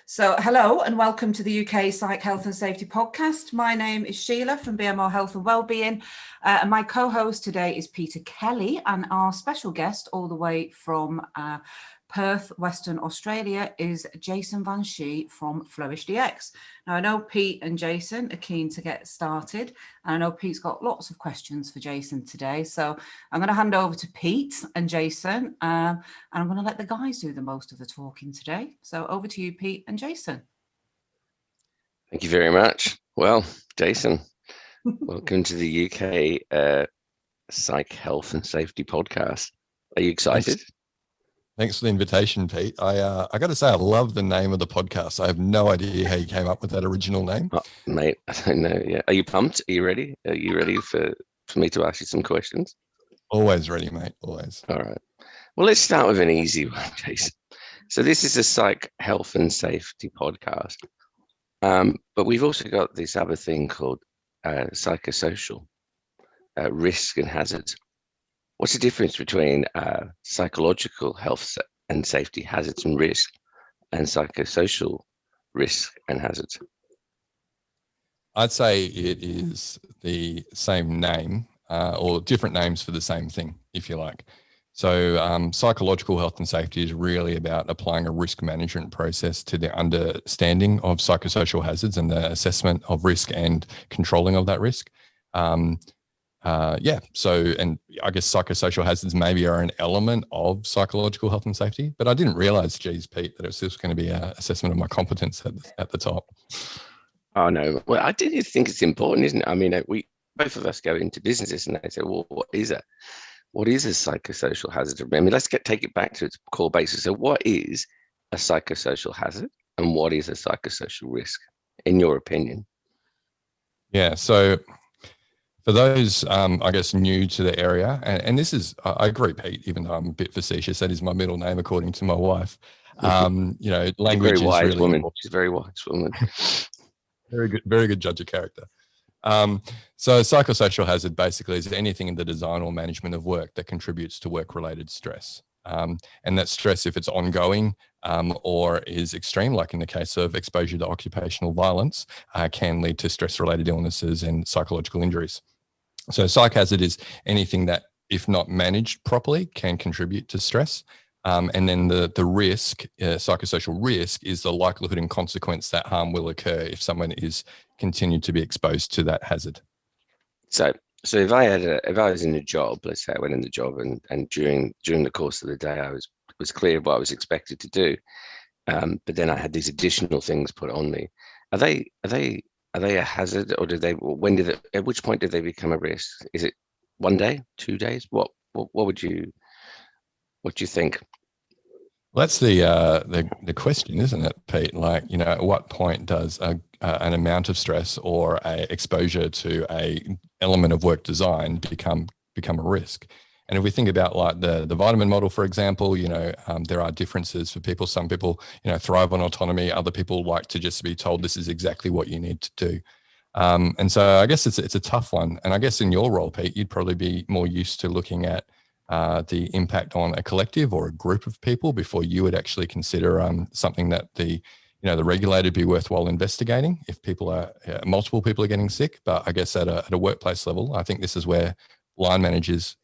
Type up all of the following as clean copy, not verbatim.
So hello and welcome to the UK Psych Health and Safety podcast. My name is Sheila from BMR Health and Wellbeing and my co-host today is Peter Kelly, and our special guest all the way from Perth, Western Australia is Jason van Schie from Flourish DX. Now I know Pete and Jason are keen to get started, and I know Pete's got lots of questions for Jason today. So I'm going to hand over to Pete and Jason, and I'm going to let the guys do the most of the talking today. So over to you, Pete and Jason. Thank you very much. Well, Jason, welcome to the UK Psych Health and Safety podcast. Are you excited? Thanks for the invitation, Pete. I got to say, I love the name of the podcast. I have no idea how you came up with that original name. Oh, mate, I don't know. Yeah. Are you pumped? Are you ready? Are you ready for me to ask you some questions? Always ready, mate. Always. All right. Well, let's start with an easy one, Jason. So this is a Psych Health and Safety podcast. But we've also got this other thing called Psychosocial, risk and hazards. What's the difference between psychological health and safety hazards and risk and psychosocial risk and hazards? I'd say it is the same name or different names for the same thing, if you like. So psychological health and safety is really about applying a risk management process to the understanding of psychosocial hazards and the assessment of risk and controlling of that risk. So, and I guess psychosocial hazards maybe are an element of psychological health and safety, but I didn't realize, geez, Pete, that it was just going to be an assessment of my competence at the top. Oh, no. Well, I do think it's important, isn't it? I mean, both of us go into businesses and they say, well, what is it? What is a psychosocial hazard? I mean, let's take it back to its core basis. So what is a psychosocial hazard and what is a psychosocial risk, in your opinion? Yeah, so for those, I guess, new to the area, and this is, I agree, Pete, even though I'm a bit facetious, that is my middle name, according to my wife. Language is really important. She's a very wise woman. Very good judge of character. So psychosocial hazard basically is anything in the design or management of work that contributes to work-related stress. And that stress, if it's ongoing or is extreme, like in the case of exposure to occupational violence, can lead to stress-related illnesses and psychological injuries. So psych hazard is anything that, if not managed properly, can contribute to stress. And then the risk, psychosocial risk, is the likelihood and consequence that harm will occur if someone is continued to be exposed to that hazard. So if I was in a job, let's say I went in the job and during the course of the day I was clear of what I was expected to do, but then I had these additional things put on me. Are they a hazard, or at which point did they become a risk? Is it 1 day, 2 days? What do you think? Well, that's the question, isn't it, Pete? Like, at what point does an amount of stress or a exposure to a element of work design become a risk? And if we think about like the vitamin model, for example, there are differences for people. Some people, thrive on autonomy. Other people like to just be told this is exactly what you need to do. And so I guess it's a tough one. And I guess in your role, Pete, you'd probably be more used to looking at the impact on a collective or a group of people before you would actually consider something that the regulator would be worthwhile investigating if multiple people are getting sick. But I guess at a workplace level, I think this is where line managers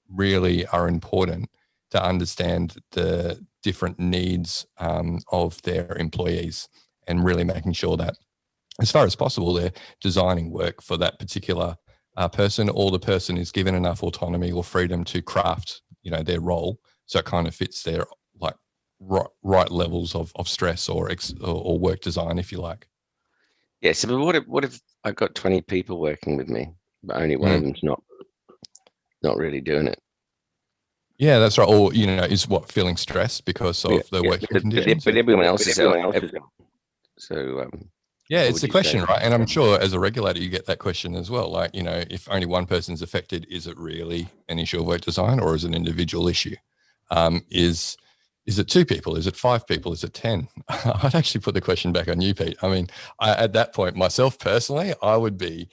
really are important to understand the different needs of their employees and really making sure that as far as possible, they're designing work for that particular person, or the person is given enough autonomy or freedom to craft, their role, so it kind of fits their like right levels of stress or work design, if you like. Yeah. So, but what if I've got 20 people working with me, but only one of them's not really doing it? Yeah, that's right. Or is feeling stressed because of the working conditions. But everyone else is so. Yeah, it's the question, right? And I'm sure as a regulator, you get that question as well. Like, if only one person's affected, is it really an issue of work design, or is it an individual issue? Is it 2 people? Is it 5 people? Is it 10? I'd actually put the question back on you, Pete. I mean, at that point, myself personally, I would be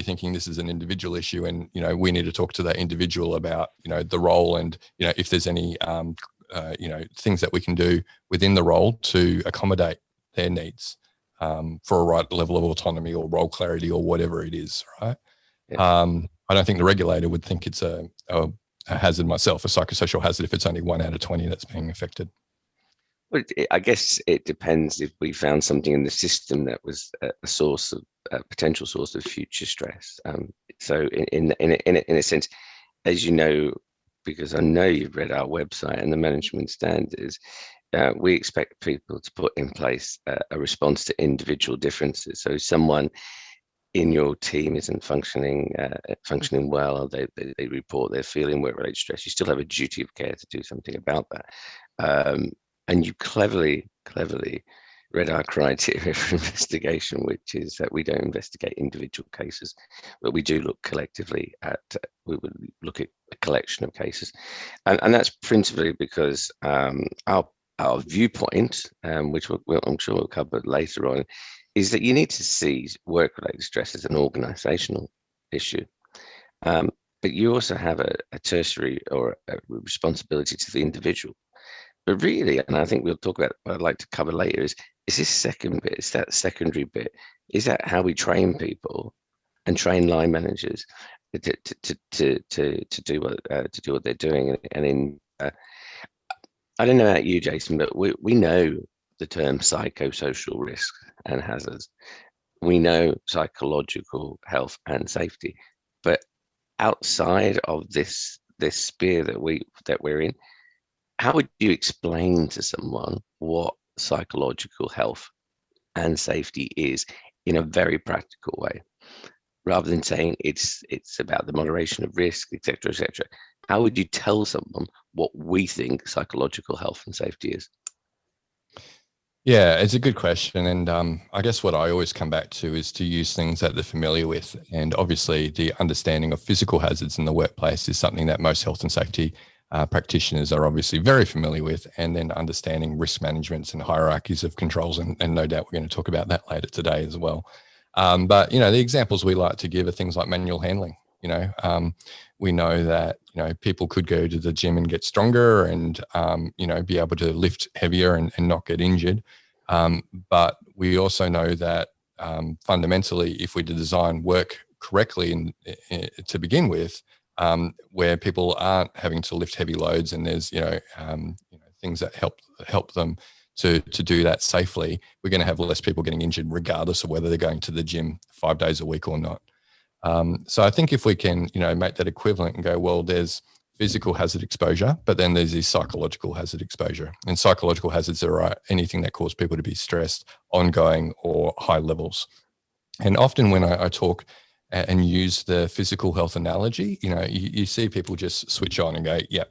thinking this is an individual issue, and we need to talk to that individual about the role, and if there's any things that we can do within the role to accommodate their needs for a right level of autonomy or role clarity or whatever it is, right? Yeah. I don't think the regulator would think it's a hazard myself, a psychosocial hazard, if it's only 1 out of 20 that's being affected. Well, I guess it depends if we found something in the system that was a source of a potential source of future stress. So in a sense, as you know, because I know you've read our website and the management standards, we expect people to put in place a response to individual differences. So someone in your team isn't functioning well, they report they're feeling work-related stress, you still have a duty of care to do something about that. And you cleverly read our criteria for investigation, which is that we don't investigate individual cases, but we do look collectively at, we would look at a collection of cases. And that's principally because our viewpoint, which I'm sure we'll cover later on, is that you need to see work-related stress as an organizational issue. But you also have a tertiary or a responsibility to the individual. But really, and I think we'll talk about what I'd like to cover later, is this second bit, is that secondary bit, is that how we train people and train line managers to do what they're doing. And in I don't know about you, Jason, but we know the term psychosocial risk and hazards. We know psychological health and safety, but outside of this sphere that we're in, how would you explain to someone what psychological health and safety is in a very practical way, rather than saying it's about the moderation of risk, etc., etc.? How would you tell someone what we think psychological health and safety is? Yeah, it's a good question. And I guess what I always come back to is to use things that they're familiar with. And obviously the understanding of physical hazards in the workplace is something that most health and safety practitioners are obviously very familiar with, and then understanding risk management and hierarchies of controls. And no doubt we're going to talk about that later today as well. But, the examples we like to give are things like manual handling. We know that, people could go to the gym and get stronger and, be able to lift heavier and not get injured. But we also know that fundamentally, if we design work correctly to begin with, where people aren't having to lift heavy loads and there's, things that help them to do that safely, we're going to have less people getting injured regardless of whether they're going to the gym 5 days a week or not. So I think if we can, make that equivalent and go, well, there's physical hazard exposure, but then there's this psychological hazard exposure. And psychological hazards are anything that cause people to be stressed, ongoing or high levels. And often when I talk and use the physical health analogy, you see people just switch on and go, yeah,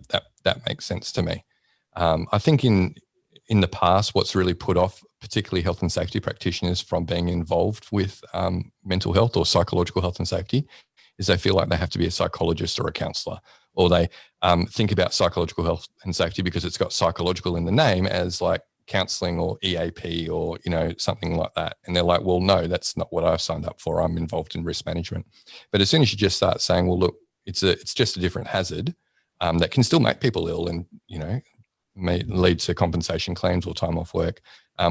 that makes sense to me. I think in the past, what's really put off particularly health and safety practitioners from being involved with mental health or psychological health and safety is they feel like they have to be a psychologist or a counselor, or they think about psychological health and safety because it's got psychological in the name as like counseling or EAP or, something like that. And they're like, well, no, that's not what I've signed up for. I'm involved in risk management. But as soon as you just start saying, well, look, it's just a different hazard that can still make people ill and, may lead to compensation claims or time off work.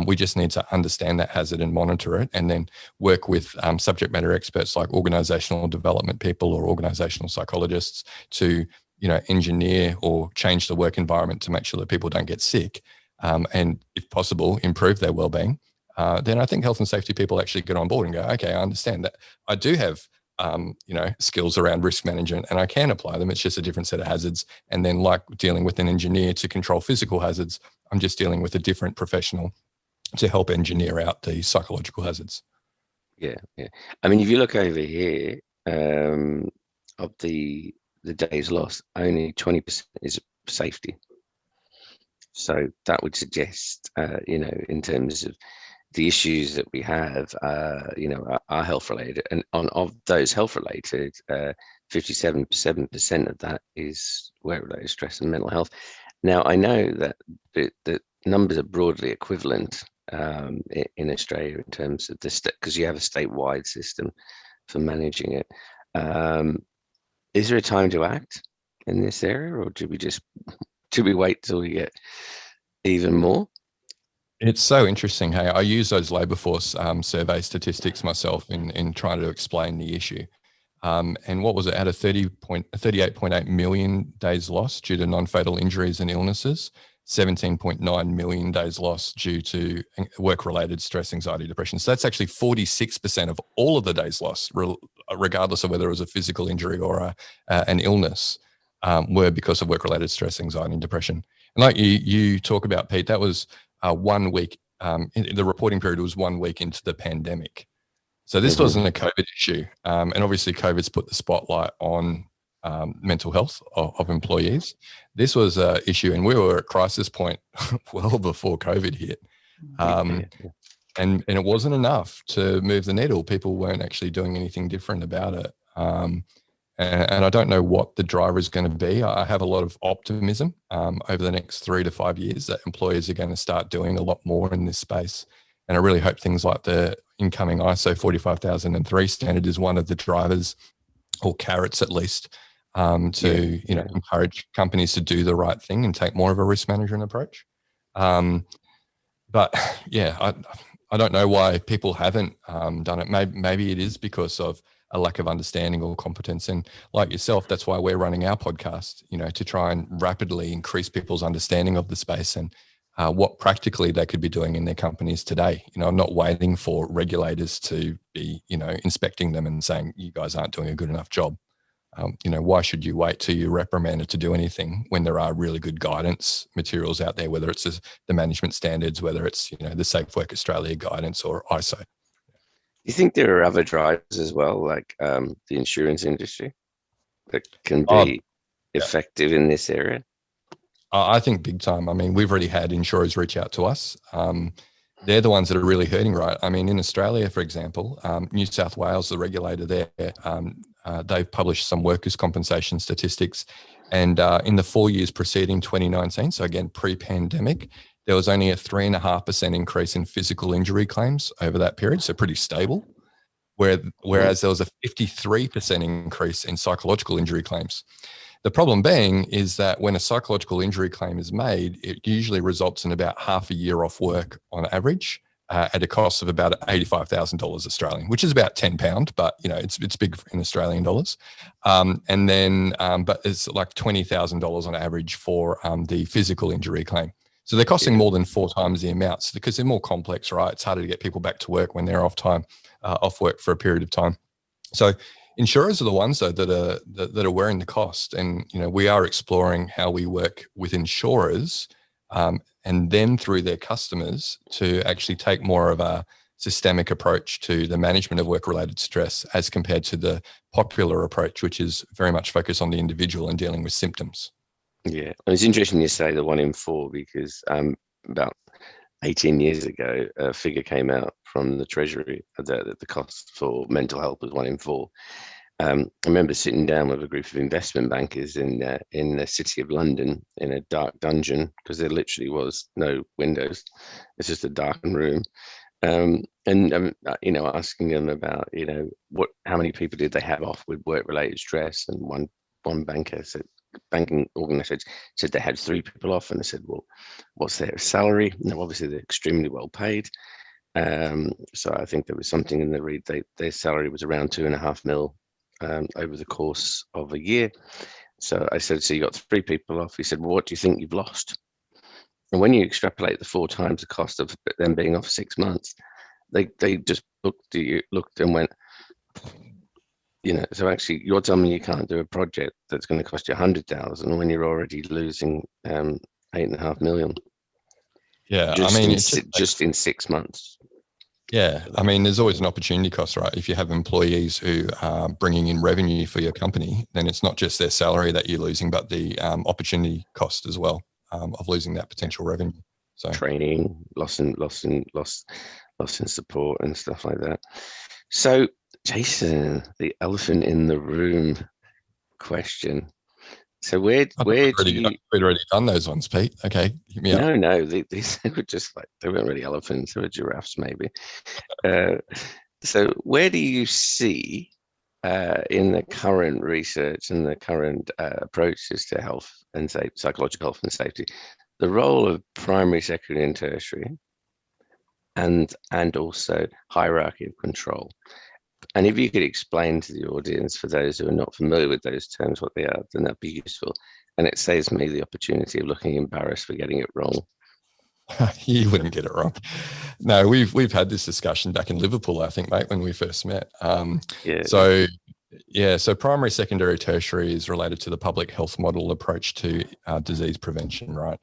We just need to understand that hazard and monitor it, and then work with subject matter experts like organizational development people or organizational psychologists to, engineer or change the work environment to make sure that people don't get sick, and if possible, improve their well-being. Then I think health and safety people actually get on board and go, okay, I understand that I do have skills around risk management and I can apply them. It's just a different set of hazards. And then like dealing with an engineer to control physical hazards, I'm just dealing with a different professional to help engineer out the psychological hazards. Yeah. I mean, if you look over here, of the days lost, only 20% is safety. So that would suggest, in terms of the issues that we have, are health related, and of those health related, 57% of that is work related stress and mental health. Now I know that the numbers are broadly equivalent in Australia in terms of this, because you have a statewide system for managing it. Is there a time to act in this area, or do we just should we wait till we get even more? It's so interesting. Hey, I use those labour force survey statistics myself in trying to explain the issue. And what was it? Out of 38.8 million days lost due to non-fatal injuries and illnesses, 17.9 million days lost due to work-related stress, anxiety, depression. So that's actually 46% of all of the days lost, regardless of whether it was a physical injury or an illness, were because of work-related stress, anxiety, and depression. And like you talk about, Pete, that was 1 week. The reporting period was 1 week into the pandemic. So this wasn't a COVID issue. And obviously COVID's put the spotlight on mental health of employees. This was an issue, and we were at crisis point well before COVID hit. And it wasn't enough to move the needle. People weren't actually doing anything different about it. And I don't know what the driver is going to be. I have a lot of optimism over the next 3 to 5 years that employers are going to start doing a lot more in this space. And I really hope things like the incoming ISO 45003 standard is one of the drivers, or carrots at least, to encourage companies to do the right thing and take more of a risk management approach. But yeah, I don't know why people haven't done it. Maybe it is because of a lack of understanding or competence. And like yourself, that's why we're running our podcast, to try and rapidly increase people's understanding of the space and what practically they could be doing in their companies today. I'm not waiting for regulators to be, inspecting them and saying, you guys aren't doing a good enough job. Why should you wait till you're reprimanded to do anything when there are really good guidance materials out there, whether it's the management standards, whether it's, the Safe Work Australia guidance or ISO. You think there are other drivers as well, like the insurance industry, that can be effective in this area? I think big time. I mean, we've already had insurers reach out to us. They're the ones that are really hurting, right? I mean, in Australia, for example, New South Wales, the regulator there, they've published some workers' compensation statistics. And in the 4 years preceding 2019, so again, pre-pandemic, there was only a 3.5% increase in physical injury claims over that period, so pretty stable. Whereas there was a 53% increase in psychological injury claims. The problem being is that when a psychological injury claim is made, it usually results in about half a year off work on average at a cost of about $85,000 Australian, which is about £10, but it's big in Australian dollars. But it's like $20,000 on average for the physical injury claim. So they're costing more than 4 times the amounts because they're more complex, right? It's harder to get people back to work when they're off work for a period of time. So insurers are the ones though that are wearing the cost, and we are exploring how we work with insurers and then through their customers to actually take more of a systemic approach to the management of work-related stress as compared to the popular approach, which is very much focused on the individual and dealing with symptoms. Yeah, it's interesting you say the 1 in 4 because about 18 years ago, a figure came out from the Treasury that the cost for mental health was 1 in 4. I remember sitting down with a group of investment bankers in the city of London in a dark dungeon because there literally was no windows. It's just a darkened room. Asking them about, how many people did they have off with work-related stress? And one banker said, banking organization said they had 3 people off, and I said, well, what's their salary? No, obviously they're extremely well paid. So I think there was something in the read. Their salary was around 2.5 mil over the course of a year. So I said, so you got 3 people off. He said, well, what do you think you've lost? And when you extrapolate the 4 times the cost of them being off 6 months, they just looked and went, so actually you're telling me you can't do a project that's going to cost you 100,000 when you're already losing 8.5 million. Yeah, just in 6 months. Yeah, I mean, there's always an opportunity cost, right? If you have employees who are bringing in revenue for your company, then it's not just their salary that you're losing, but the opportunity cost as well of losing that potential revenue. So training, loss in support and stuff like that. So Jason, the elephant in the room question. So we'd already done those ones, Pete. Okay, hit me up. No, these were just they weren't really elephants, they were giraffes maybe. So where do you see in the current research and the current approaches to health and psychological health and safety, the role of primary, secondary, and tertiary, and also hierarchy of control. And if you could explain to the audience, for those who are not familiar with those terms, what they are, then that'd be useful. And it saves me the opportunity of looking embarrassed for getting it wrong. You wouldn't get it wrong. No, we've had this discussion back in Liverpool, I think, mate, when we first met. So primary, secondary, tertiary is related to the public health model approach to disease prevention, right?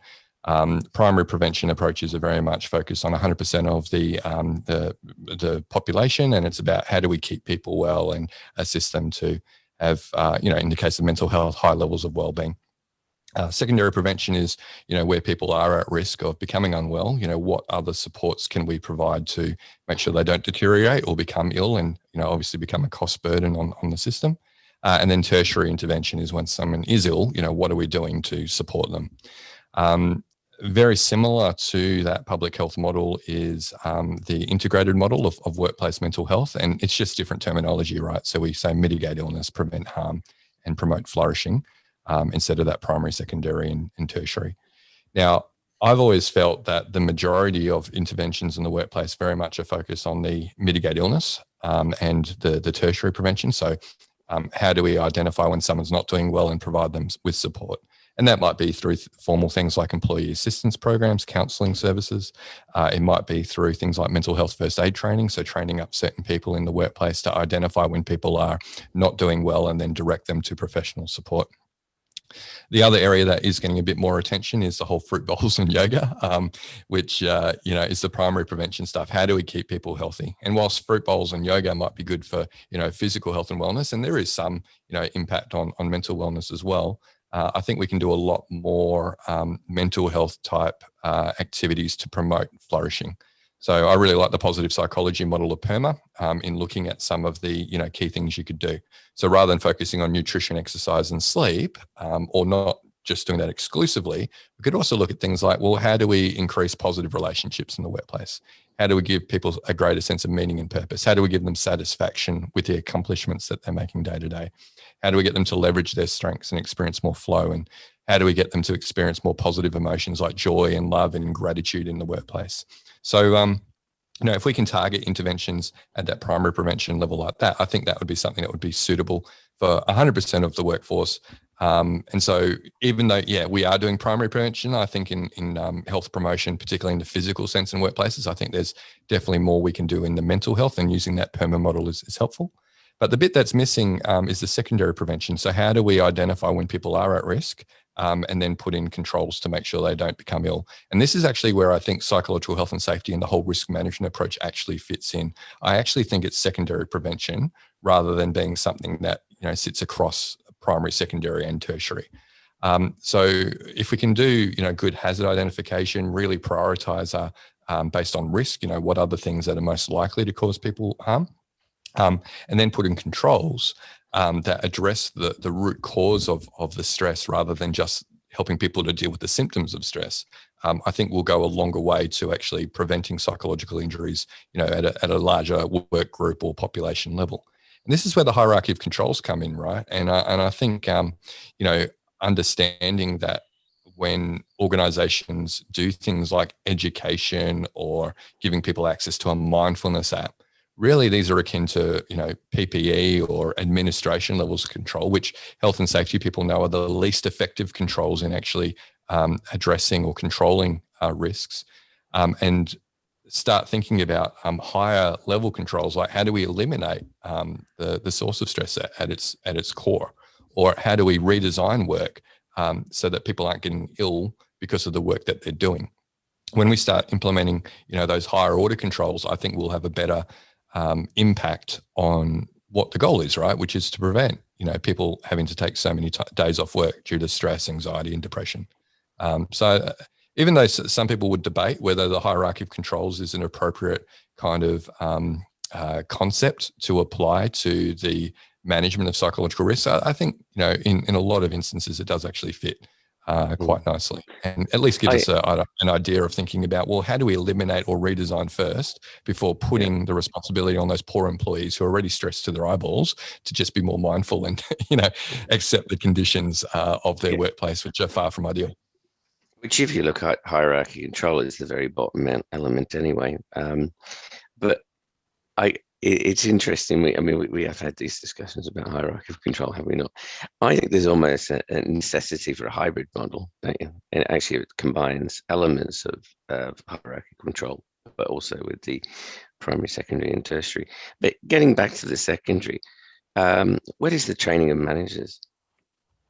Primary prevention approaches are very much focused on 100% of the population, and it's about how do we keep people well and assist them to have, in the case of mental health, high levels of well-being. Secondary prevention is, where people are at risk of becoming unwell. What other supports can we provide to make sure they don't deteriorate or become ill and, obviously become a cost burden on the system. And then tertiary intervention is when someone is ill, what are we doing to support them? Very similar to that public health model is the integrated model of workplace mental health. And it's just different terminology, right? So we say mitigate illness, prevent harm, and promote flourishing. Instead of that primary, secondary, and tertiary. Now, I've always felt that the majority of interventions in the workplace very much are focused on the mitigate illness and the tertiary prevention. So how do we identify when someone's not doing well and provide them with support? And that might be through formal things like employee assistance programs, counselling services. It might be through things like mental health first aid training, so training up certain people in the workplace to identify when people are not doing well and then direct them to professional support. The other area that is getting a bit more attention is the whole fruit bowls and yoga, which, is the primary prevention stuff. How do we keep people healthy? And whilst fruit bowls and yoga might be good for, physical health and wellness, and there is some, impact on mental wellness as well, I think we can do a lot more mental health type activities to promote flourishing. So I really like the positive psychology model of PERMA in looking at some of the key things you could do. So rather than focusing on nutrition, exercise, and sleep, or not just doing that exclusively, we could also look at things like, well, how do we increase positive relationships in the workplace? How do we give people a greater sense of meaning and purpose? How do we give them satisfaction with the accomplishments that they're making day to day? How do we get them to leverage their strengths and experience more flow? And how do we get them to experience more positive emotions like joy and love and gratitude in the workplace? So, if we can target interventions at that primary prevention level like that, I think that would be something that would be suitable for 100% of the workforce. And so even though, we are doing primary prevention, I think in health promotion, particularly in the physical sense in workplaces, I think there's definitely more we can do in the mental health, and using that PERMA model is helpful. But the bit that's missing is the secondary prevention. So how do we identify when people are at risk and then put in controls to make sure they don't become ill? And this is actually where I think psychological health and safety and the whole risk management approach actually fits in. I actually think it's secondary prevention rather than being something that sits across primary, secondary, and tertiary. So if we can do good hazard identification, really prioritize based on risk, what are the things that are most likely to cause people harm, and then put in controls that address the root cause of the stress rather than just helping people to deal with the symptoms of stress, I think will go a longer way to actually preventing psychological injuries, at a larger work group or population level. And this is where the hierarchy of controls come in, right? And I think, understanding that when organizations do things like education or giving people access to a mindfulness app, really these are akin to, PPE or administration levels of control, which health and safety people know are the least effective controls in actually addressing or controlling risks. And start thinking about higher level controls, like how do we eliminate the source of stress at its core, or how do we redesign work so that people aren't getting ill because of the work that they're doing. When we start implementing those higher order controls, I think we'll have a better impact on what the goal is, right, which is to prevent people having to take so many days off work due to stress, anxiety, and depression. So even though some people would debate whether the hierarchy of controls is an appropriate kind of concept to apply to the management of psychological risks, I think in a lot of instances it does actually fit. quite nicely, and at least gives us an idea of thinking about, well, how do we eliminate or redesign first before putting the responsibility on those poor employees who are already stressed to their eyeballs to just be more mindful and, accept the conditions of their workplace, which are far from ideal. Which, if you look at hierarchy control, is the very bottom element anyway. But it's interesting. We have had these discussions about hierarchy of control, have we not? I think there's almost a necessity for a hybrid model, don't you? And actually, it combines elements of hierarchy control, but also with the primary, secondary, and tertiary. But getting back to the secondary, where does the training of managers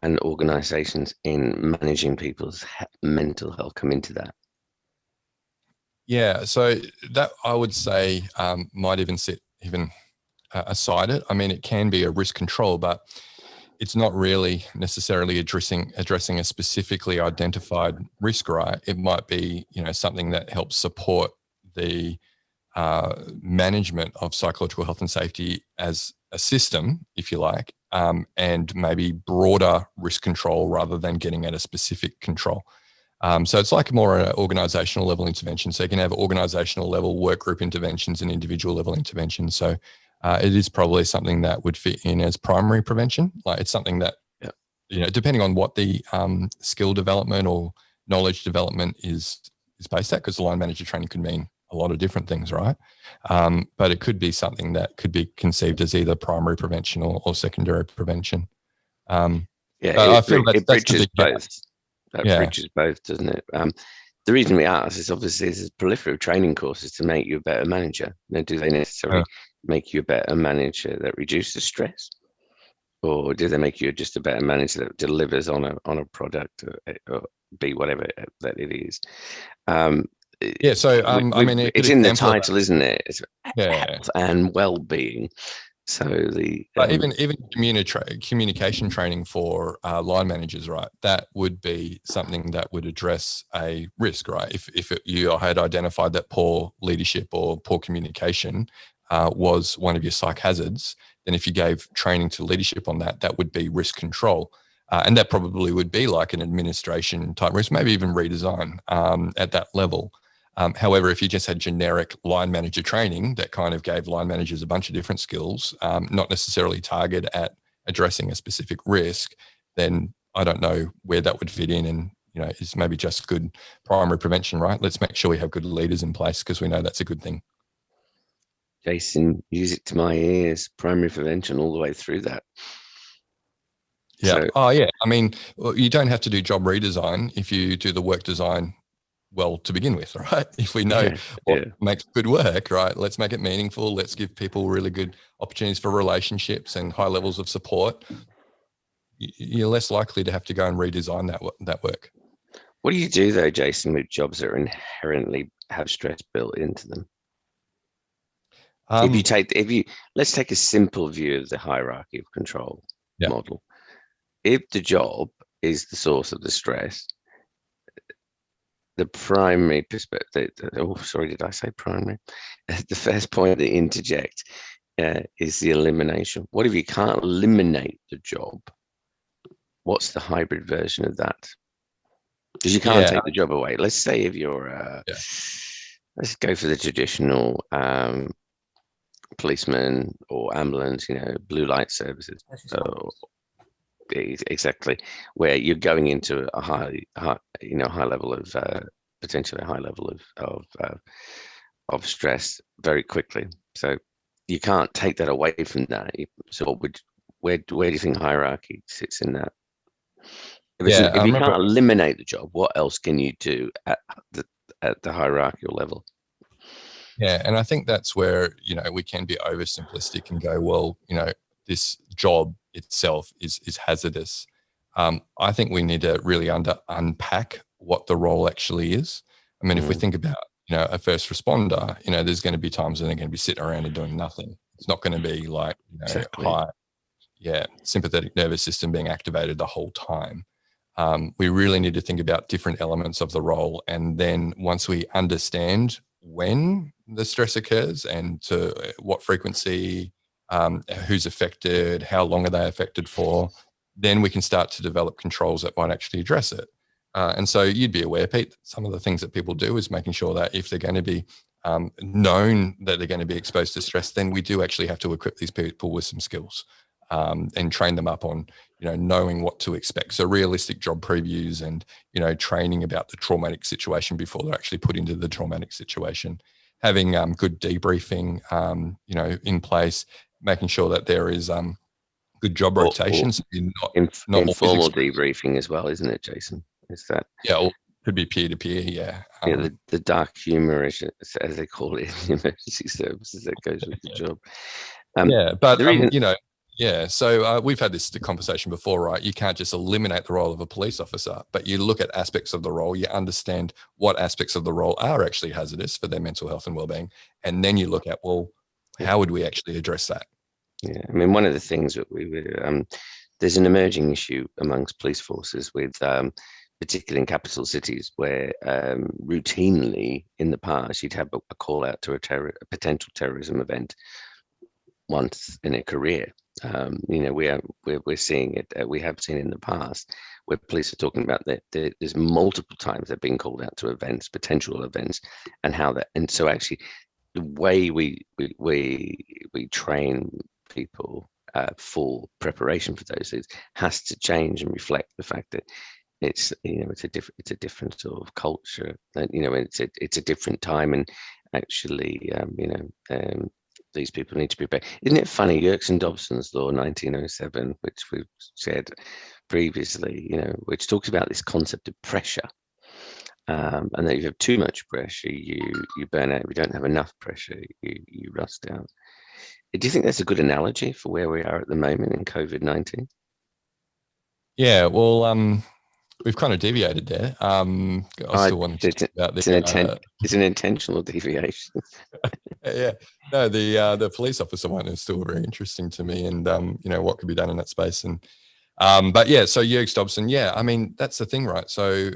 and organizations in managing people's mental health come into that? Yeah, so that I would say might even sit aside it. I mean, it can be a risk control, but it's not really necessarily addressing a specifically identified risk, right? It might be, something that helps support the management of psychological health and safety as a system, if you like, and maybe broader risk control rather than getting at a specific control. So it's like more an organizational level intervention. So you can have organizational level work group interventions and individual level interventions. So it is probably something that would fit in as primary prevention. Like it's something that, depending on what the skill development or knowledge development is based at, because the line manager training could mean a lot of different things, right? But it could be something that could be conceived as either primary prevention or secondary prevention. I feel it bridges both. Bridges both, doesn't it? The reason we ask is obviously there's a proliferation of training courses to make you a better manager. Now, do they necessarily make you a better manager that reduces stress, or do they make you just a better manager that delivers on a product or be whatever that it is? So it's in the title, isn't it? It's health and well-being. So even communication training for line managers, right? That would be something that would address a risk, right? If you had identified that poor leadership or poor communication was one of your psych hazards, then if you gave training to leadership on that, that would be risk control. And that probably would be like an administration type risk, maybe even redesign at that level. However, if you just had generic line manager training that kind of gave line managers a bunch of different skills, not necessarily targeted at addressing a specific risk, then I don't know where that would fit in. And, it's maybe just good primary prevention, right? Let's make sure we have good leaders in place because we know that's a good thing. Jason, music to my ears, primary prevention all the way through that. Yeah. I mean, you don't have to do job redesign if you do the work design well to begin with, right? If we know what makes good work, right? Let's make it meaningful. Let's give people really good opportunities for relationships and high levels of support. You're less likely to have to go and redesign that work. What do you do though, Jason, with jobs that inherently have stress built into them? Let's take a simple view of the hierarchy of control model. If the job is the source of the stress, the primary perspective, did I say primary? The first point to interject is the elimination. What if you can't eliminate the job? What's the hybrid version of that? Because you can't take the job away. Let's say if you're, let's go for the traditional policeman or ambulance, blue light services. So, exactly, where you're going into a high level of potentially a high level of stress very quickly. So you can't take that away from that. So where do you think hierarchy sits in that? If you can't eliminate the job, what else can you do at the hierarchical level? Yeah, and I think that's where we can be oversimplistic and go, well, this job itself is hazardous. I think we need to really unpack what the role actually is. I mean, if we think about, a first responder, there's going to be times when they're going to be sitting around and doing nothing. It's not going to be like, high, sympathetic nervous system being activated the whole time. We really need to think about different elements of the role. And then once we understand when the stress occurs and to what frequency, who's affected, how long are they affected for, then we can start to develop controls that might actually address it. And so you'd be aware, Pete, some of the things that people do is making sure that if they're going to be known that they're going to be exposed to stress, then we do actually have to equip these people with some skills and train them up on, knowing what to expect. So realistic job previews and, training about the traumatic situation before they're actually put into the traumatic situation, having good debriefing, in place, making sure that there is good job rotations. Informal debriefing as well, isn't it, Jason? Is that? Yeah, or could be peer-to-peer, yeah. The dark humor, as they call it in emergency services, that goes with the job. So we've had this conversation before, right? You can't just eliminate the role of a police officer, but you look at aspects of the role, you understand what aspects of the role are actually hazardous for their mental health and well-being, and then you look at, well, how would we actually address that? Yeah, I mean, one of the things that there's an emerging issue amongst police forces with, particularly in capital cities, where routinely in the past you'd have a call out to a potential terrorism event once in a career. We're seeing it. We have seen in the past where police are talking about that there's multiple times they're being called out to events, potential events, and so actually the way we train people for preparation for those things has to change and reflect the fact that it's a different sort of culture, and it's a different time, and actually these people need to be prepared. Isn't it funny, Yerkes and Dobson's law 1907, which we've said previously, which talks about this concept of pressure, and that if you have too much pressure, you burn out. If you don't have enough pressure, you rust out. Do you think that's a good analogy for where we are at the moment in COVID-19? Yeah, well, we've kind of deviated there. I still wanted to talk about this. It's an intentional deviation. Yeah, no, the police officer one is still very interesting to me, and what could be done in that space. And but yeah, so Yerkes Dobson, yeah, I mean that's the thing, right? So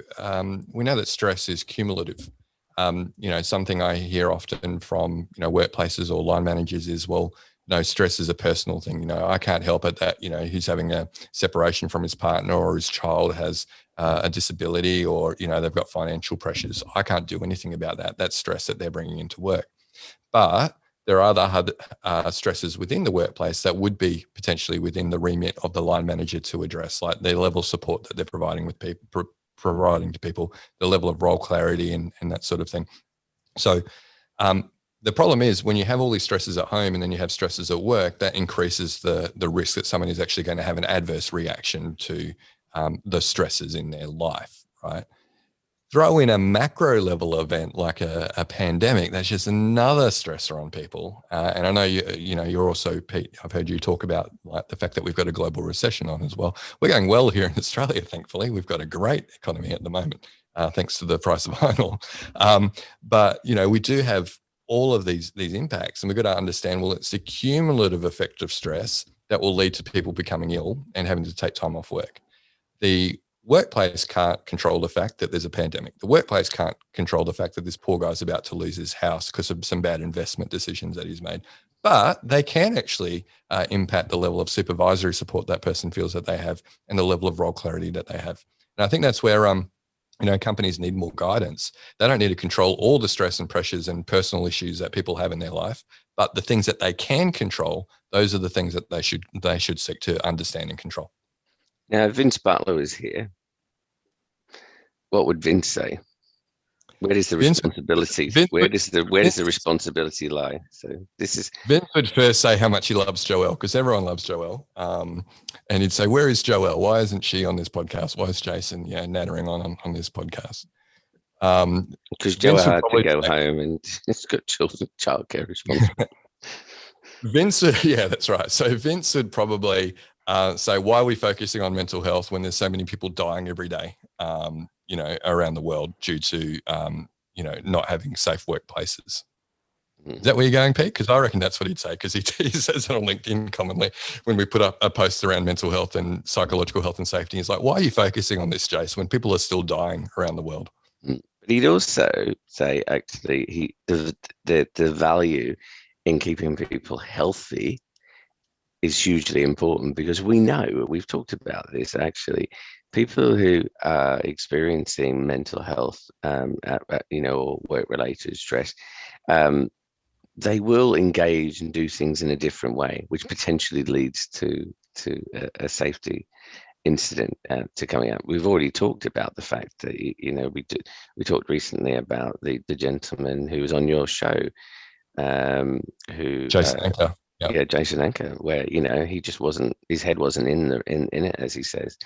we know that stress is cumulative. Something I hear often from workplaces or line managers is, well, no, stress is a personal thing. I can't help it that he's having a separation from his partner, or his child has a disability, or they've got financial pressures. I can't do anything about that. That's stress that they're bringing into work. But there are other stresses within the workplace that would be potentially within the remit of the line manager to address, like the level of support that they're providing with people, providing to people, the level of role clarity and that sort of thing. So the problem is when you have all these stresses at home and then you have stresses at work, that increases the risk that someone is actually going to have an adverse reaction to the stresses in their life, right? Throw in a macro level event like a pandemic, that's just another stressor on people. And I know you're also, Pete, I've heard you talk about like the fact that we've got a global recession on as well. We're going well here in Australia, thankfully. We've got a great economy at the moment, thanks to the price of iron ore. But we do have all of these impacts, and we've got to understand, well, it's the cumulative effect of stress that will lead to people becoming ill and having to take time off work. The workplace can't control the fact that there's a pandemic. The workplace can't control the fact that this poor guy's about to lose his house because of some bad investment decisions that he's made. But they can actually impact the level of supervisory support that person feels that they have and the level of role clarity that they have. And I think that's where companies need more guidance. They don't need to control all the stress and pressures and personal issues that people have in their life, but the things that they can control, those are the things that they should seek to understand and control. Now, if Vince Butler is here, what would Vince say? Where does the responsibility? Where does the responsibility lie? So Vince would first say how much he loves Joelle, because everyone loves Joelle, and he'd say, "Where is Joelle? Why isn't she on this podcast? Why is Jason, nattering on this podcast?" Because Joelle had to go home and it's got childcare responsibility. Vince, yeah, that's right. So Vince would probably say, "Why are we focusing on mental health when there's so many people dying every day?" Around the world due to, not having safe workplaces. Is that where you're going, Pete? Because I reckon that's what he'd say, because he says it on LinkedIn commonly when we put up a post around mental health and psychological health and safety. He's like, why are you focusing on this, Jace, when people are still dying around the world? But he'd also say, actually, the value in keeping people healthy is hugely important, because we know, we've talked about this actually, people who are experiencing mental health, or work-related stress, they will engage and do things in a different way, which potentially leads to a safety incident to coming out. We've already talked about the fact that we talked recently about the gentleman who was on your show, who Jason Anker. Yep. Yeah, Jason Anker, where he just wasn't, his head wasn't in it, as he says,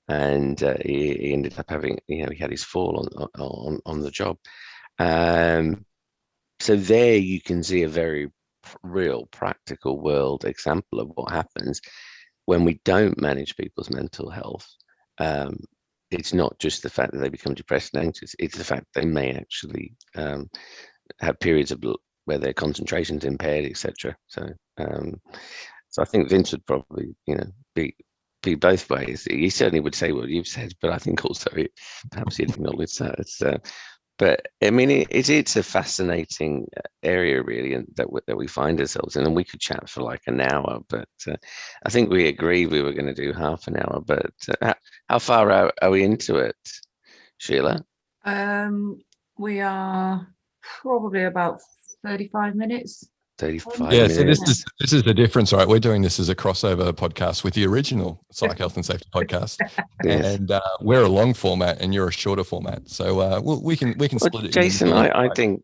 and he ended up having, he had his fall on the job. So there you can see a very real, practical world example of what happens when we don't manage people's mental health. It's not just the fact that they become depressed and anxious, it's the fact they may actually have periods of where their concentration's impaired, etc. So I think Vince would probably, be both ways. He certainly would say what you've said, but I think also perhaps he'd acknowledge that. But I mean, it's a fascinating area, really, and that we find ourselves in. And we could chat for like an hour, but I think we agreed we were going to do half an hour. But how far are we into it, Sheila? We are probably about 35 minutes. 35 yeah, minutes. So this is the difference, right? We're doing this as a crossover podcast with the original Psych Health and Safety podcast, Yes. and we're a long format, and you're a shorter format. So we can split it. Jason, I think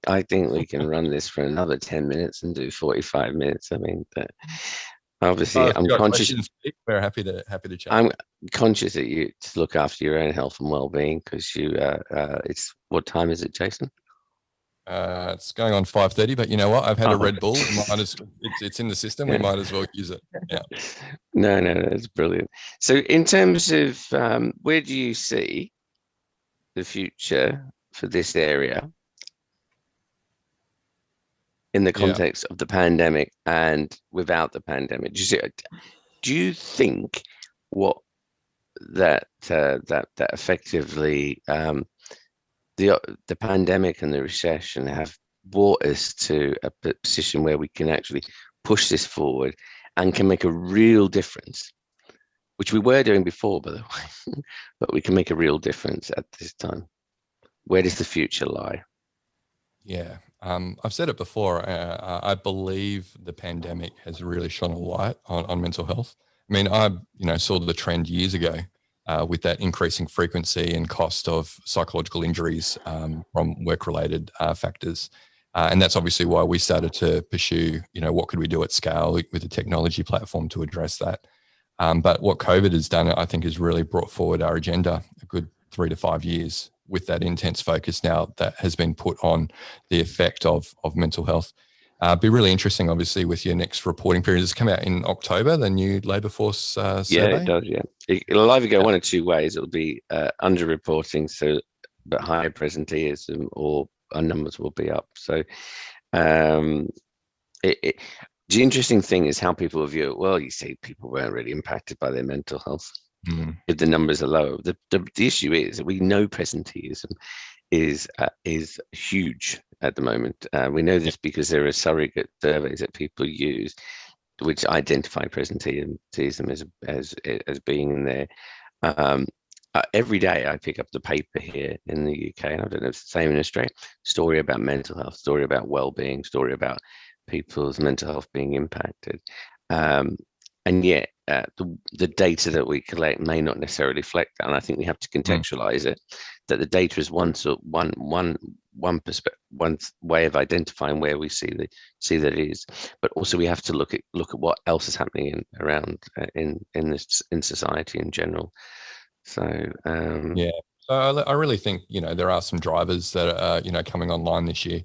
we can run this for another 10 minutes and do 45 minutes. I mean, obviously, I'm conscious. We're happy to chat. I'm conscious that you to look after your own health and well-being, because it's, what time is it, Jason? It's going on 5:30, but you know what? I've had a Red Bull. It's in the system. We might as well use it. Yeah. No, that's brilliant. So in terms of where do you see the future for this area in the context of the pandemic and without the pandemic? Do you think what that effectively the pandemic and the recession have brought us to a position where we can actually push this forward and can make a real difference, which we were doing before, by the way, but we can make a real difference at this time? Where does the future lie? Yeah, I've said it before. I believe the pandemic has really shone a light on mental health. I mean, I saw the trend years ago with that increasing frequency and cost of psychological injuries from work-related factors. And that's obviously why we started to pursue, what could we do at scale with a technology platform to address that. But what COVID has done, I think, has really brought forward our agenda a good 3 to 5 years with that intense focus now that has been put on the effect of mental health. Be really interesting, obviously, with your next reporting period. It's come out in October, the new labour force survey. Yeah, it does. Yeah, it'll either go one of two ways. It'll be under-reporting, but higher presenteeism, or our numbers will be up. So, the interesting thing is how people view it. Well, you say people weren't really impacted by their mental health if the numbers are low. The issue is that we know presenteeism is huge at the moment. We know this because there are surrogate surveys that people use which identify presenteeism as being in there. Every day I pick up the paper here in the UK, and I don't know if it's the same in Australia, story about mental health, story about well-being, story about people's mental health being impacted. And yet the data that we collect may not necessarily reflect that. And I think we have to contextualize it, that the data is one way of identifying where we see that it is, but also we have to look at what else is happening around in society in general. So So I really think there are some drivers that are coming online this year.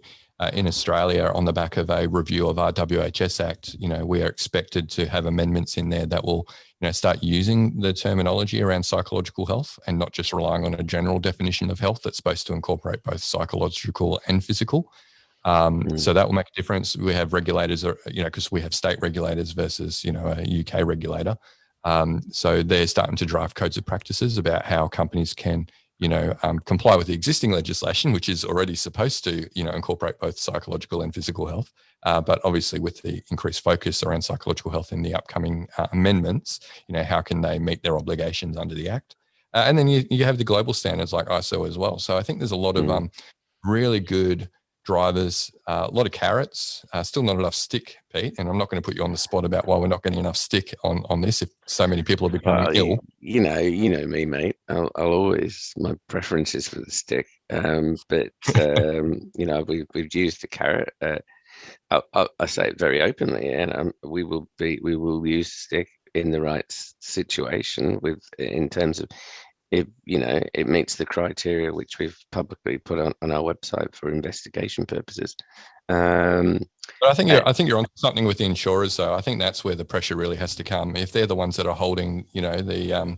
In Australia, on the back of a review of our WHS Act, we are expected to have amendments in there that will, start using the terminology around psychological health and not just relying on a general definition of health that's supposed to incorporate both psychological and physical. So that will make a difference. We have regulators, because we have state regulators versus, a UK regulator. So they're starting to draft codes of practices about how companies can comply with the existing legislation, which is already supposed to, incorporate both psychological and physical health. But obviously with the increased focus around psychological health in the upcoming amendments, how can they meet their obligations under the Act? And then you have the global standards like ISO as well. So I think there's a lot of really good drivers, a lot of carrots, still not enough stick, Pete. And I'm not going to put you on the spot about why we're not getting enough stick on this if so many people are becoming ill. You know me, mate. I'll always, my preference is for the stick. But we've used the carrot. I say it very openly, and we will use the stick in the right situation in terms of, if it meets the criteria which we've publicly put on our website for investigation purposes. But I think you're on something with the insurers, though. I think that's where the pressure really has to come. If they're the ones that are holding, the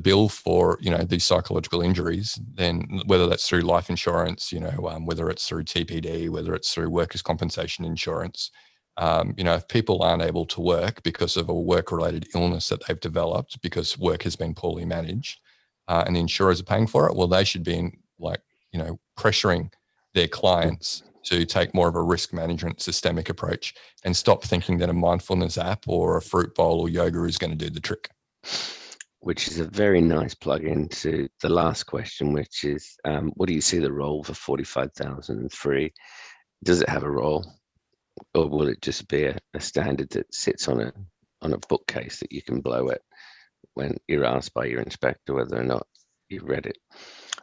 bill for these psychological injuries, then whether that's through life insurance, whether it's through TPD, whether it's through workers' compensation insurance, if people aren't able to work because of a work-related illness that they've developed because work has been poorly managed, and the insurers are paying for it, well, they should be pressuring their clients to take more of a risk management systemic approach and stop thinking that a mindfulness app or a fruit bowl or yoga is going to do the trick. Which is a very nice plug into the last question, which is, what do you see the role for 45,003? Does it have a role? Or will it just be a standard that sits on a bookcase that you can blow at when you're asked by your inspector whether or not you've read it?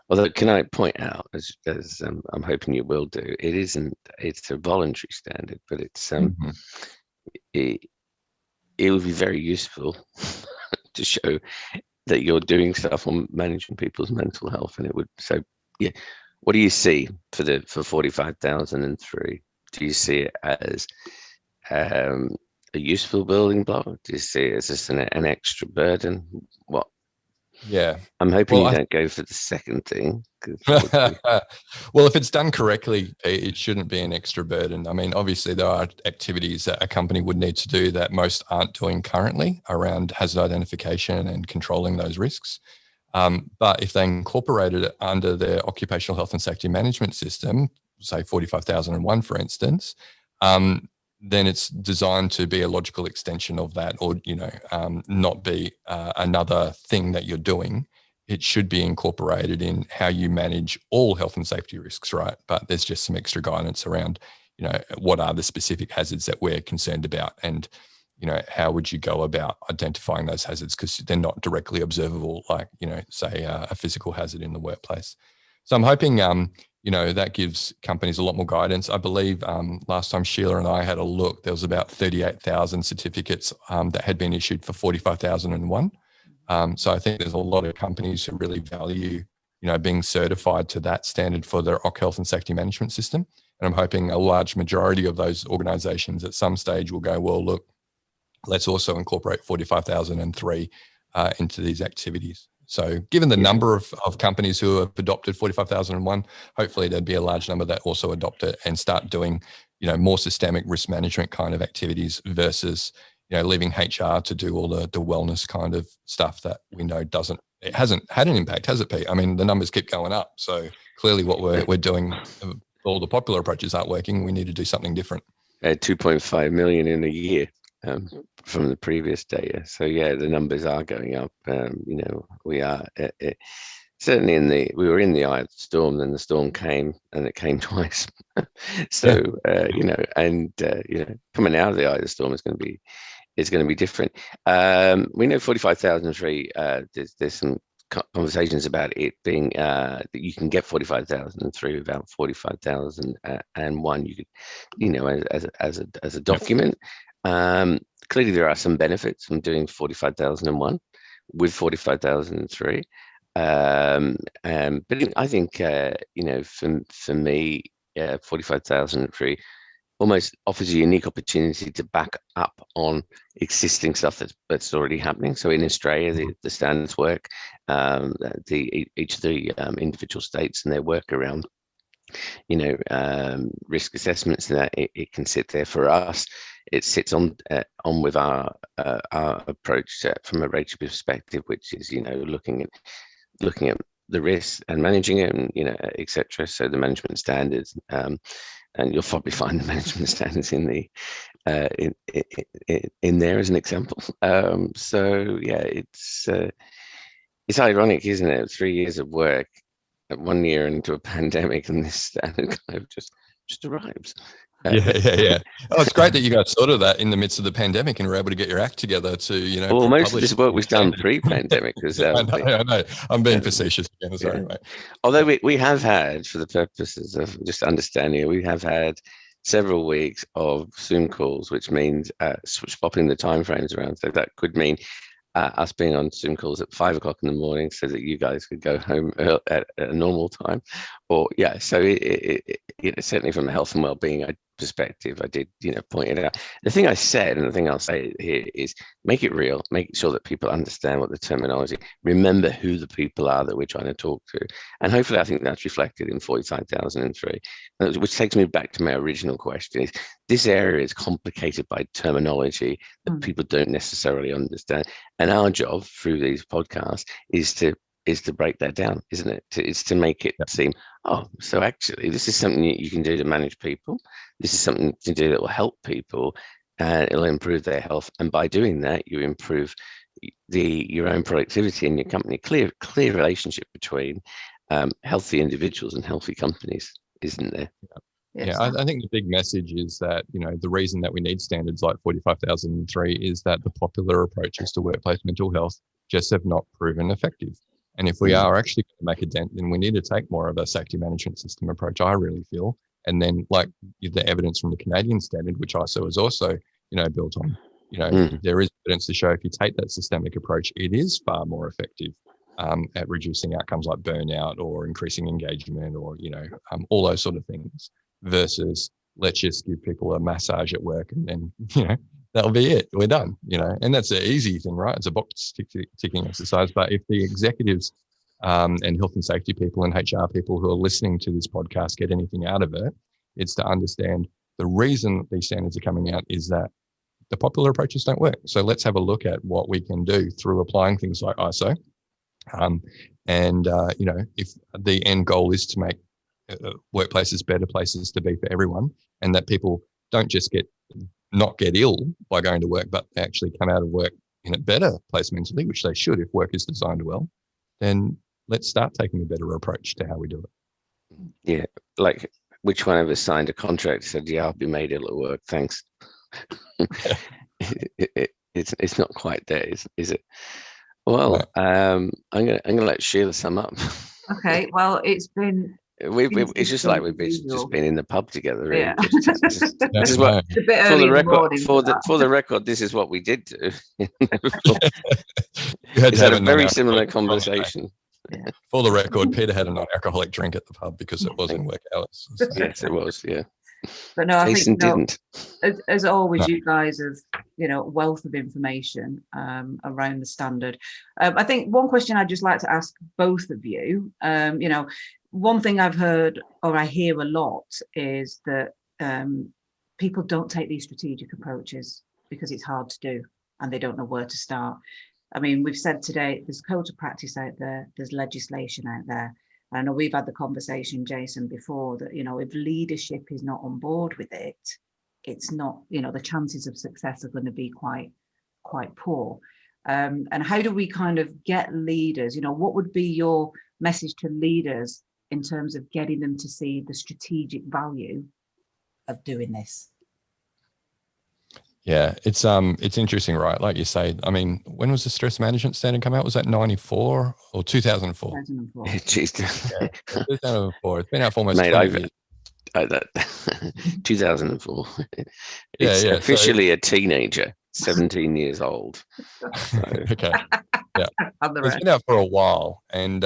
Although, can I point out, as I'm hoping you will do, it's a voluntary standard, but it's it would be very useful to show that you're doing stuff on managing people's mental health, and it would. So, yeah, what do you see for 45,003? Do you see it as a useful building block? Do you see it as just an extra burden? What? Yeah, I'm hoping you don't go for the second thing. Well, if it's done correctly, it shouldn't be an extra burden. I mean, obviously there are activities that a company would need to do that most aren't doing currently around hazard identification and controlling those risks. But if they incorporated it under their occupational health and safety management system, say 45,001, for instance, then it's designed to be a logical extension of that, or not be another thing that you're doing. It should be incorporated in how you manage all health and safety risks, right? But there's just some extra guidance around, what are the specific hazards that we're concerned about, and how would you go about identifying those hazards, because they're not directly observable, like say a physical hazard in the workplace. So I'm hoping that gives companies a lot more guidance. I believe last time Sheila and I had a look, there was about 38,000 certificates that had been issued for 45,001. So I think there's a lot of companies who really value, being certified to that standard for their OC health and safety management system. And I'm hoping a large majority of those organizations at some stage will go, well, look, let's also incorporate 45,003 into these activities. So given the number of companies who have adopted 45,001, hopefully there'd be a large number that also adopt it and start doing, more systemic risk management kind of activities versus, leaving HR to do all the wellness kind of stuff that we know it hasn't had an impact, has it, Pete? I mean, the numbers keep going up. So clearly what we're doing, all the popular approaches aren't working. We need to do something different. 2.5 million in a year. From the previous data. So yeah, the numbers are going up. We are certainly we were in the eye of the storm, then the storm came, and it came twice. So coming out of the eye of the storm is going to be different. We know 45,003. There's some conversations about it being that you can get 45,003 without 45,001. You could, as a document. Clearly there are some benefits from doing 45,001 with 45,003. But I think, for me, 45,003 almost offers a unique opportunity to back up on existing stuff that's already happening. So in Australia, the standards work, each of the individual states and their work around risk assessments, and that it can sit there. For us, it sits on with our approach from a regulatory perspective, which is looking at the risks and managing it, and etc. So the management standards, and you'll probably find the management standards in the in there as an example. So yeah, It's ironic, isn't it? 3 years of work, 1 year into a pandemic, and this standard kind of just arrives. Yeah. Oh, it's great that you guys thought of that in the midst of the pandemic and were able to get your act together to, Well, most of this work was done pre-pandemic. I know. I'm being facetious again. Sorry, mate. Although we have had, for the purposes of just understanding it, we have had several weeks of Zoom calls, which means swapping the timeframes around. So that could mean us being on Zoom calls at 5 o'clock in the morning so that you guys could go home at a normal time. Or so it certainly from a health and well-being perspective, I did, point it out. The thing I said, and the thing I'll say here, is make it real, make sure that people understand what the terminology, remember who the people are that we're trying to talk to. And hopefully I think that's reflected in 45003, which takes me back to my original question. Is this area is complicated by terminology that people don't necessarily understand. And our job through these podcasts is to break that down, isn't it? It's to make it seem, so actually this is something you can do to manage people. This is something to do that will help people, and it'll improve their health. And by doing that, you improve your own productivity in your company. Clear relationship between healthy individuals and healthy companies, isn't there? Yeah, I think the big message is that, the reason that we need standards like 45003 is that the popular approaches to workplace mental health just have not proven effective. And if we are actually going to make a dent, then we need to take more of a safety management system approach, I really feel. And then like the evidence from the Canadian standard, which ISO is also, built on, there is evidence to show if you take that systemic approach, it is far more effective at reducing outcomes like burnout or increasing engagement or, all those sort of things versus let's just give people a massage at work and then, that'll be it. We're done, and that's an easy thing, right? It's a box ticking exercise. But if the executives and health and safety people and HR people who are listening to this podcast get anything out of it, it's to understand the reason that these standards are coming out is that the popular approaches don't work. So let's have a look at what we can do through applying things like ISO. If the end goal is to make workplaces better places to be for everyone, and that people don't just not get ill by going to work, but actually come out of work in a better place mentally, which they should if work is designed well, then let's start taking a better approach to how we do it. Yeah, like which one of us signed a contract said, I'll be made ill at work, thanks. It's not quite there, is it? Well, I'm gonna let Sheila sum up. Okay, well, it's been... It's just like we've just been in the pub together. Really. Yeah. This is what, a bit early for the record, this is what we did do. It's had a very similar conversation. Yeah. For the record, Peter had a non-alcoholic drink at the pub because it wasn't work hours. So. Yes, it was. Yeah. But no, I Jason think didn't. As always, you guys have wealth of information around the standard. I think one question I'd just like to ask both of you. One thing I've heard or I hear a lot is that people don't take these strategic approaches because it's hard to do and they don't know where to start. I mean, we've said today there's codes of practice out there, there's legislation out there. I know we've had the conversation, Jason, before that, if leadership is not on board with it, it's not, the chances of success are going to be quite poor. And how do we kind of get leaders, what would be your message to leaders in terms of getting them to see the strategic value of doing this? Yeah, it's interesting, right? Like you say, I mean, when was the stress management standard come out? Was that 94 or 2004? 2004. Jeez. Yeah, 2004. It's been out for almost 20 years. 2004. It's officially a teenager, 17 years old. So. Okay. Yeah. It's been out for a while. And,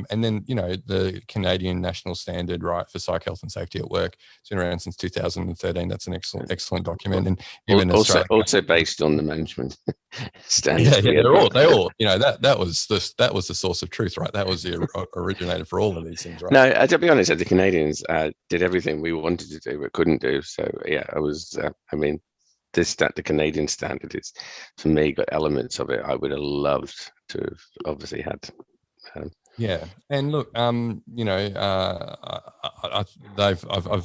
and then, the Canadian national standard, right, for psych health and safety at work, it's been around since 2013. That's an excellent document. And even also based on the management standards. Yeah, they all, that was the source of truth, right? That was the originator for all of these things, right? No, to be honest, the Canadians did everything we wanted to do but couldn't do. So yeah, the Canadian standard is, for me, got elements of it I would have loved to have obviously had Yeah, and look, I've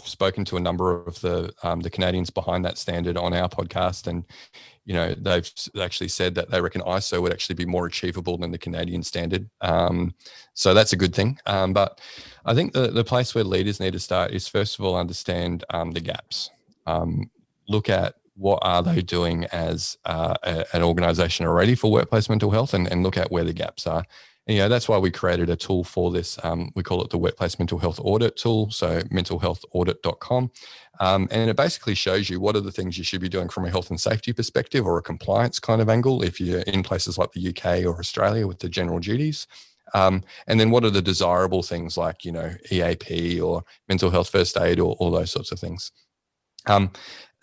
spoken to a number of the Canadians behind that standard on our podcast, and they've actually said that they reckon ISO would actually be more achievable than the Canadian standard. So that's a good thing. But I think the place where leaders need to start is first of all understand the gaps. Look at what are they doing as an organisation already for workplace mental health, and look at where the gaps are. And, that's why we created a tool for this. We call it the Workplace Mental Health Audit tool, so mentalhealthaudit.com. And it basically shows you what are the things you should be doing from a health and safety perspective or a compliance kind of angle if you're in places like the UK or Australia with the general duties. And then what are the desirable things like, EAP or mental health first aid or all those sorts of things.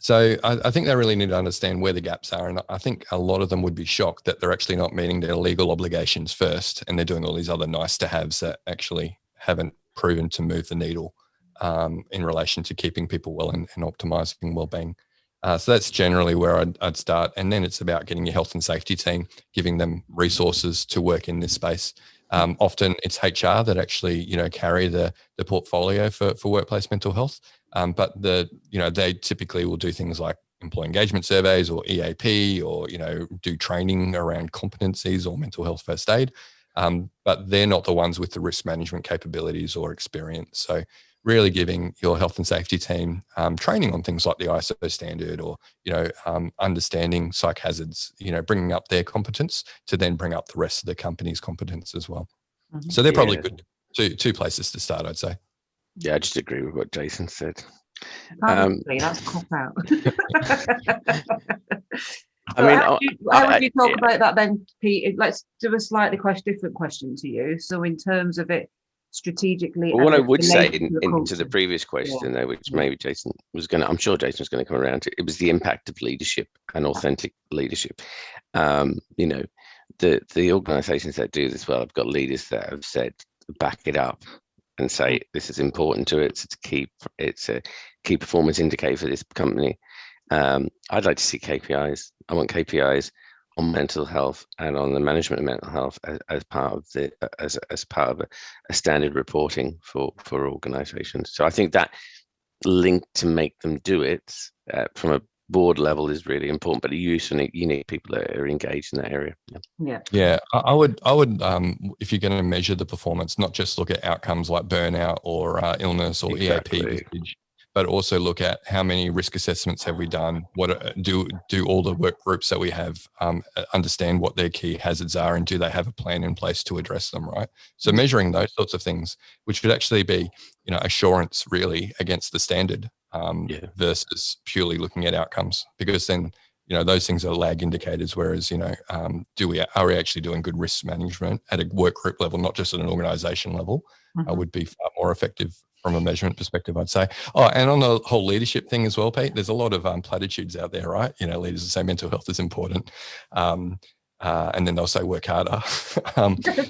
So I think they really need to understand where the gaps are. And I think a lot of them would be shocked that they're actually not meeting their legal obligations first, and they're doing all these other nice to haves that actually haven't proven to move the needle in relation to keeping people well and optimizing well-being. So that's generally where I'd start. And then it's about getting your health and safety team, giving them resources to work in this space. Often it's HR that actually, carry the portfolio for workplace mental health. But they typically will do things like employee engagement surveys or EAP or, do training around competencies or mental health first aid. But they're not the ones with the risk management capabilities or experience. So really giving your health and safety team training on things like the ISO standard or, understanding psych hazards, bringing up their competence to then bring up the rest of the company's competence as well. Mm-hmm. So they're probably good two places to start, I'd say. Yeah, I just agree with what Jason said. That's cop out. I mean, how would you talk about that then, Pete? Let's do a slightly different question to you. So in terms of it strategically. Well, what I would say into the previous question, though, which maybe Jason was going to, I'm sure Jason was going to come around to, it was the impact of leadership and authentic leadership. The organizations that do this well have got leaders that have said, back it up and say, this is important to it. It's a key performance indicator for this company. I'd like to see KPIs. I want KPIs on mental health and on the management of mental health as part of a standard reporting for organizations. So I think that link to make them do it from a board level is really important, but you need people that are engaged in that area. Yeah. I would if you're going to measure the performance, not just look at outcomes like burnout or illness or EAP usage, but also look at how many risk assessments have we done? What do all the work groups that we have understand what their key hazards are, and do they have a plan in place to address them, right? So measuring those sorts of things, which would actually be, assurance really against the standard versus purely looking at outcomes, because then, those things are lag indicators. Whereas, are we actually doing good risk management at a work group level, not just at an organization level, would be far more effective from a measurement perspective, I'd say. Oh, and on the whole leadership thing as well, Pete, there's a lot of platitudes out there, right? Leaders will say mental health is important. And then they'll say work harder.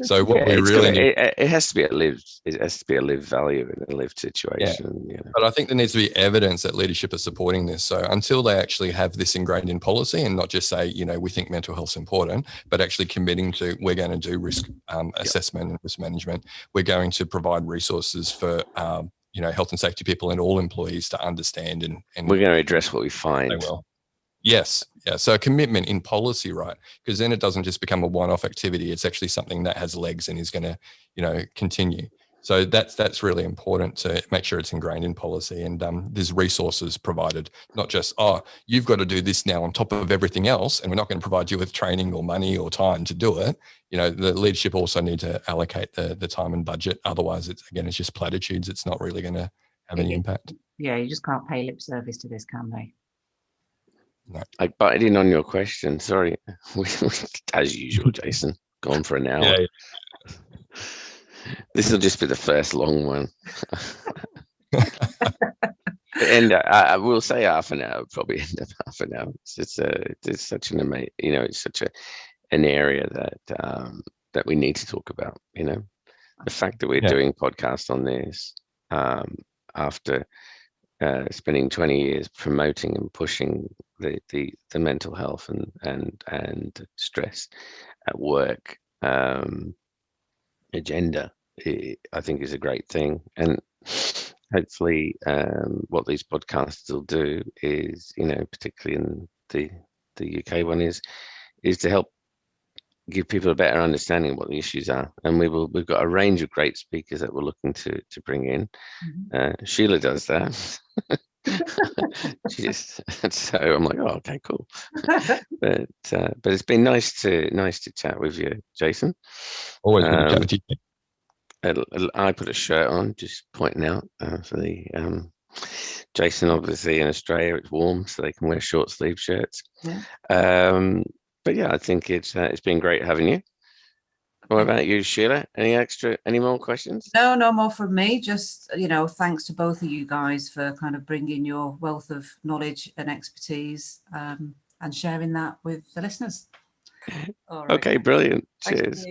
So what we really need, it has to be a lived value in a lived situation. Yeah. But I think there needs to be evidence that leadership is supporting this. So until they actually have this ingrained in policy and not just say, we think mental health is important, but actually committing to, we're going to do risk assessment and risk management. We're going to provide resources for health and safety people and all employees to understand and we're going to address what we find. They will. Yes. Yeah. So a commitment in policy, right? Because then it doesn't just become a one-off activity. It's actually something that has legs and is going to, continue. So that's really important to make sure it's ingrained in policy, and there's resources provided, not just, you've got to do this now on top of everything else, and we're not going to provide you with training or money or time to do it. The leadership also need to allocate the time and budget. Otherwise, it's just platitudes. It's not really going to have any impact. Yeah, you just can't pay lip service to this, can they? No. I butted in on your question. Sorry. As usual, Jason, gone for an hour. Yeah. This will just be the first long one. And I will say half an hour, probably end up half an hour. It's such an amazing, it's such an area that we need to talk about. The fact that we're doing podcasts on this after spending 20 years promoting and pushing the mental health and stress at work. agenda, I think is a great thing. And hopefully what these podcasts will do is, particularly in the UK one, is to help give people a better understanding of what the issues are. And we've got a range of great speakers that we're looking to bring in. Sheila does that. So I'm like, oh, okay, cool. but it's been nice to chat with you, Jason. Always good to chat with you. I put a shirt on, just pointing out for the Jason. Obviously in Australia it's warm, so they can wear short sleeve shirts. But yeah, I think it's been great having you. What about you, Sheila? Any more questions? No more from me. Just, thanks to both of you guys for kind of bringing your wealth of knowledge and expertise and sharing that with the listeners. All right. Okay, brilliant. Cheers.